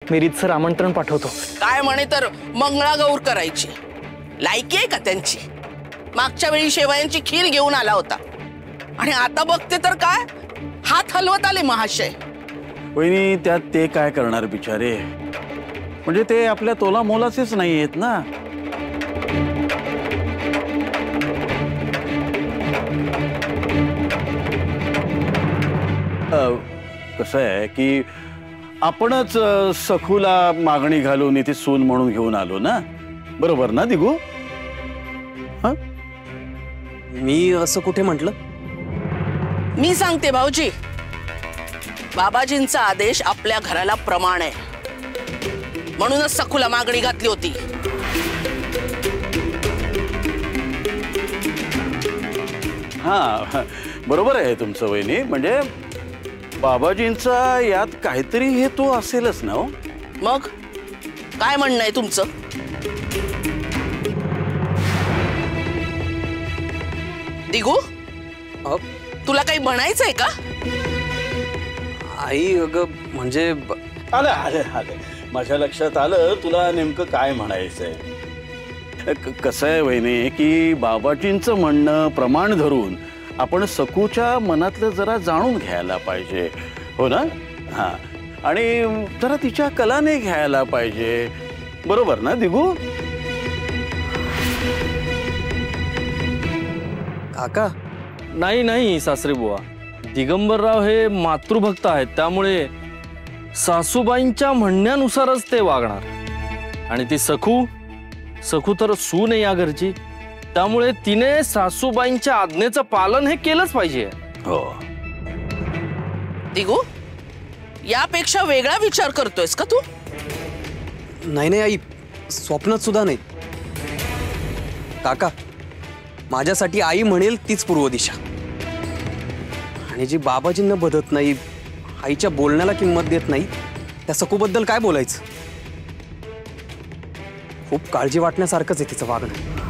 मी रीतसर आमंत्रण पाठवतो. काय म्हणे तर मंगळागौर करायची लायकी आहे का त्यांची? मागच्या वेळी शेवयांची खीर घेऊन आला होता आणि आता बघते तर काय हात हलवत आले महाशय. वहिनी त्यात ते काय करणार बिचारे, म्हणजे ते आपल्या तोला मोलाचेच नाही आहेत ना. कसं आहे की आपणच सखूला मागणी घालून इथे सून म्हणून घेऊन आलो ना, बरोबर ना दिगू? मी असं कुठे म्हटलं? मी सांगते भाऊजी, बाबाजींचा आदेश आपल्या घराला प्रमाण आहे म्हणूनच सखूला मागणी घातली होती. हा बरोबर आहे तुमचं वहिनी, म्हणजे बाबाजींचा यात काहीतरी हेतू असेलच ना. मग काय म्हणणं आहे तुमचं? दिगू तुला काही म्हणायचंय का? आई अगं म्हणजे आलं आलं आलं माझ्या लक्षात आलं तुला नेमकं काय म्हणायचंय. कसं आहे वहिनी की बाबाजींचं म्हणणं प्रमाण धरून आपण सखूच्या मनातलं जरा जाणून घ्यायला पाहिजे, हो ना? हा, आणि जरा तिच्या कलाने घ्यायला पाहिजे, बरोबर ना दिगू? काका नाही नाही सासरे बुवा, दिगंबरराव हे मातृभक्त आहेत, त्यामुळे सासूबाईंच्या म्हणण्यानुसारच ते वागणार. आणि ती सखू तर सून आहे या घरची, त्यामुळे तिने सासूबाईंच्या आज्ञेचं पालन हे केलंच पाहिजे. हो दिगू यापेक्षा वेगळा विचार करतोयस का तू? नाही नाही आई, स्वप्नात सुद्धा नाही. काका माझ्यासाठी आई म्हणेल तीच पूर्व दिशा, आणि जी बाबाजींना बदत नाही, आईच्या बोलण्याला किंमत देत नाही, त्या सखूबद्दल काय बोलायचं? खूप काळजी वाटण्यासारखंच आहे तिचं वागणं.